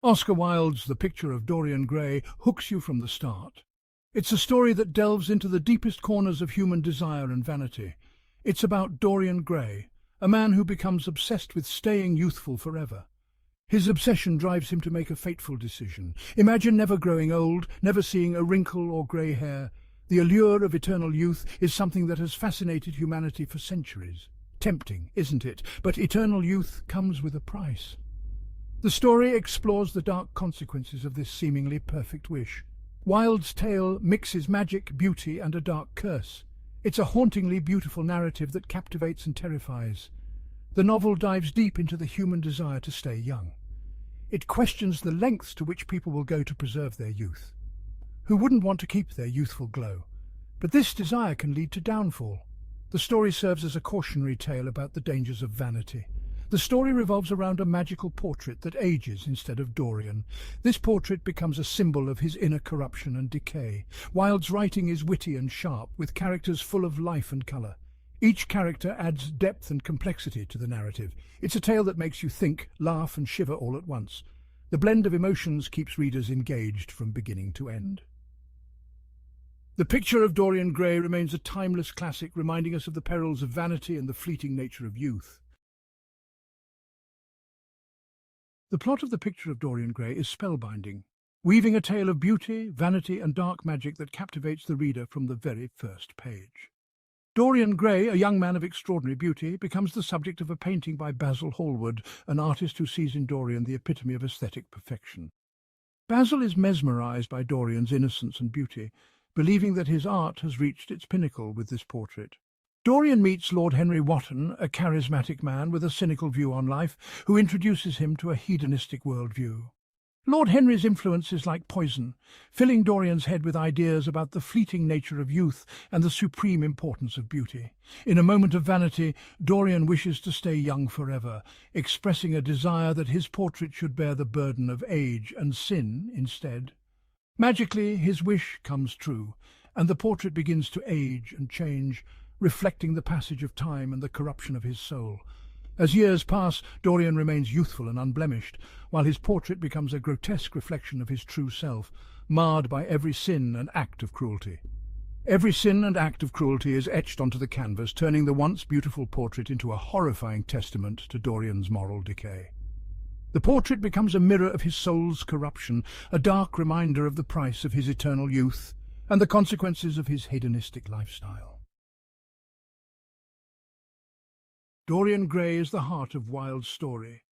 Oscar Wilde's The Picture of Dorian Gray hooks you from the start. It's a story that delves into the deepest corners of human desire and vanity. It's about Dorian Gray, a man who becomes obsessed with staying youthful forever. His obsession drives him to make a fateful decision. Imagine never growing old, never seeing a wrinkle or grey hair. The allure of eternal youth is something that has fascinated humanity for centuries. Tempting, isn't it? But eternal youth comes with a price. The story explores the dark consequences of this seemingly perfect wish. Wilde's tale mixes magic, beauty, and a dark curse. It's a hauntingly beautiful narrative that captivates and terrifies. The novel dives deep into the human desire to stay young. It questions the lengths to which people will go to preserve their youth. Who wouldn't want to keep their youthful glow? But this desire can lead to downfall. The story serves as a cautionary tale about the dangers of vanity. The story revolves around a magical portrait that ages instead of Dorian. This portrait becomes a symbol of his inner corruption and decay. Wilde's writing is witty and sharp, with characters full of life and colour. Each character adds depth and complexity to the narrative. It's a tale that makes you think, laugh and shiver all at once. The blend of emotions keeps readers engaged from beginning to end. The Picture of Dorian Gray remains a timeless classic, reminding us of the perils of vanity and the fleeting nature of youth. The plot of The Picture of Dorian Gray is spellbinding, weaving a tale of beauty, vanity, and dark magic that captivates the reader from the very first page. Dorian Gray, a young man of extraordinary beauty, becomes the subject of a painting by Basil Hallward, an artist who sees in Dorian the epitome of aesthetic perfection. Basil is mesmerized by Dorian's innocence and beauty, believing that his art has reached its pinnacle with this portrait. Dorian meets Lord Henry Wotton, a charismatic man with a cynical view on life, who introduces him to a hedonistic worldview. Lord Henry's influence is like poison, filling Dorian's head with ideas about the fleeting nature of youth and the supreme importance of beauty. In a moment of vanity, Dorian wishes to stay young forever, expressing a desire that his portrait should bear the burden of age and sin instead. Magically, his wish comes true, and the portrait begins to age and change, reflecting the passage of time and the corruption of his soul. As years pass, Dorian remains youthful and unblemished, while his portrait becomes a grotesque reflection of his true self, marred by every sin and act of cruelty. Every sin and act of cruelty is etched onto the canvas, turning the once beautiful portrait into a horrifying testament to Dorian's moral decay. The portrait becomes a mirror of his soul's corruption, a dark reminder of the price of his eternal youth and the consequences of his hedonistic lifestyle. Dorian Gray is the heart of Wilde's story.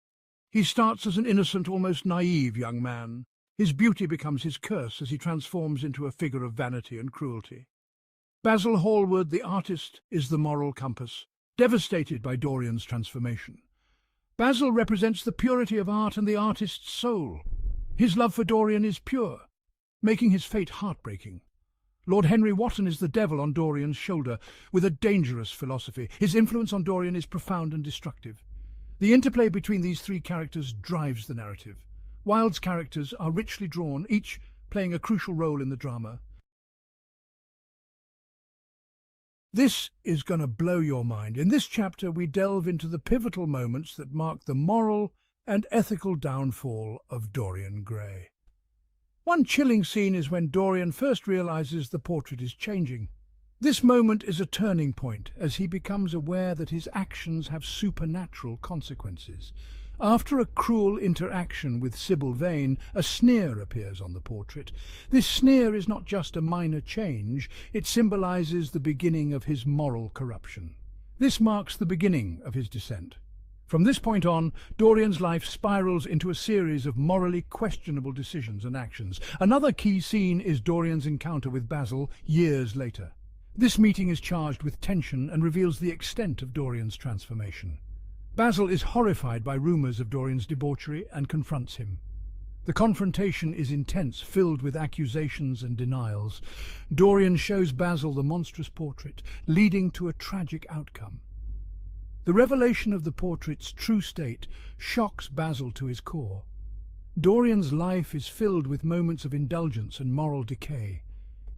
He starts as an innocent, almost naive young man. His beauty becomes his curse as he transforms into a figure of vanity and cruelty. Basil Hallward, the artist, is the moral compass, devastated by Dorian's transformation. Basil represents the purity of art and the artist's soul. His love for Dorian is pure, making his fate heartbreaking. Lord Henry Wotton is the devil on Dorian's shoulder, with a dangerous philosophy. His influence on Dorian is profound and destructive. The interplay between these three characters drives the narrative. Wilde's characters are richly drawn, each playing a crucial role in the drama. This is going to blow your mind. In this chapter, we delve into the pivotal moments that mark the moral and ethical downfall of Dorian Gray. One chilling scene is when Dorian first realizes the portrait is changing. This moment is a turning point as he becomes aware that his actions have supernatural consequences. After a cruel interaction with Sybil Vane, a sneer appears on the portrait. This sneer is not just a minor change, it symbolizes the beginning of his moral corruption. This marks the beginning of his descent. From this point on, Dorian's life spirals into a series of morally questionable decisions and actions. Another key scene is Dorian's encounter with Basil years later. This meeting is charged with tension and reveals the extent of Dorian's transformation. Basil is horrified by rumors of Dorian's debauchery and confronts him. The confrontation is intense, filled with accusations and denials. Dorian shows Basil the monstrous portrait, leading to a tragic outcome. The revelation of the portrait's true state shocks Basil to his core. Dorian's life is filled with moments of indulgence and moral decay.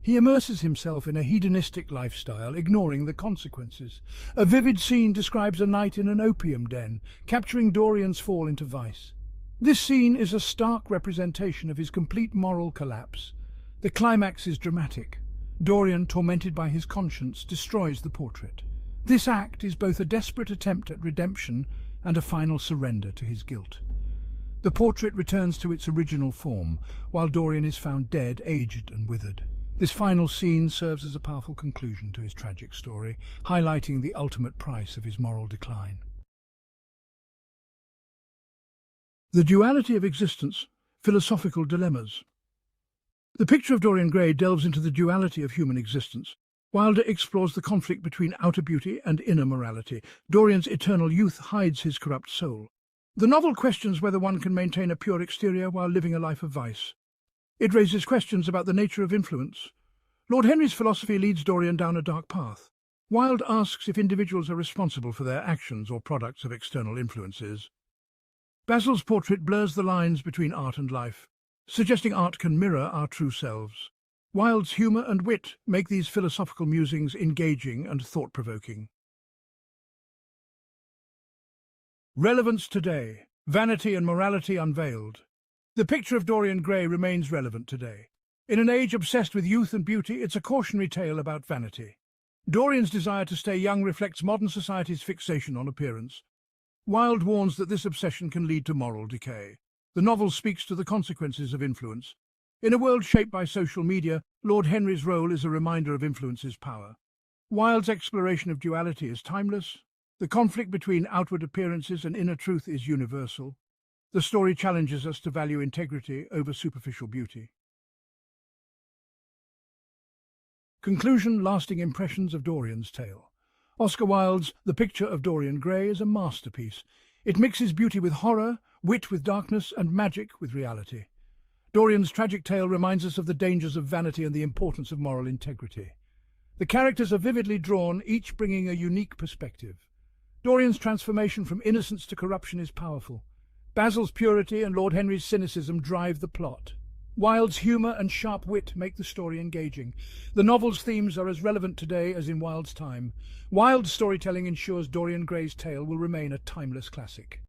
He immerses himself in a hedonistic lifestyle, ignoring the consequences. A vivid scene describes a night in an opium den, capturing Dorian's fall into vice. This scene is a stark representation of his complete moral collapse. The climax is dramatic. Dorian, tormented by his conscience, destroys the portrait. This act is both a desperate attempt at redemption and a final surrender to his guilt. The portrait returns to its original form, while Dorian is found dead, aged and withered. This final scene serves as a powerful conclusion to his tragic story, highlighting the ultimate price of his moral decline. The duality of existence, philosophical dilemmas. The Picture of Dorian Gray delves into the duality of human existence. Wilde explores the conflict between outer beauty and inner morality. Dorian's eternal youth hides his corrupt soul. The novel questions whether one can maintain a pure exterior while living a life of vice. It raises questions about the nature of influence. Lord Henry's philosophy leads Dorian down a dark path. Wilde asks if individuals are responsible for their actions or products of external influences. Basil's portrait blurs the lines between art and life, suggesting art can mirror our true selves. Wilde's humour and wit make these philosophical musings engaging and thought-provoking. Relevance today. Vanity and morality unveiled. The Picture of Dorian Gray remains relevant today. In an age obsessed with youth and beauty, it's a cautionary tale about vanity. Dorian's desire to stay young reflects modern society's fixation on appearance. Wilde warns that this obsession can lead to moral decay. The novel speaks to the consequences of influence. In a world shaped by social media, Lord Henry's role is a reminder of influence's power. Wilde's exploration of duality is timeless. The conflict between outward appearances and inner truth is universal. The story challenges us to value integrity over superficial beauty. Conclusion: lasting impressions of Dorian's tale. Oscar Wilde's The Picture of Dorian Gray is a masterpiece. It mixes beauty with horror, wit with darkness, and magic with reality. Dorian's tragic tale reminds us of the dangers of vanity and the importance of moral integrity. The characters are vividly drawn, each bringing a unique perspective. Dorian's transformation from innocence to corruption is powerful. Basil's purity and Lord Henry's cynicism drive the plot. Wilde's humour and sharp wit make the story engaging. The novel's themes are as relevant today as in Wilde's time. Wilde's storytelling ensures Dorian Gray's tale will remain a timeless classic.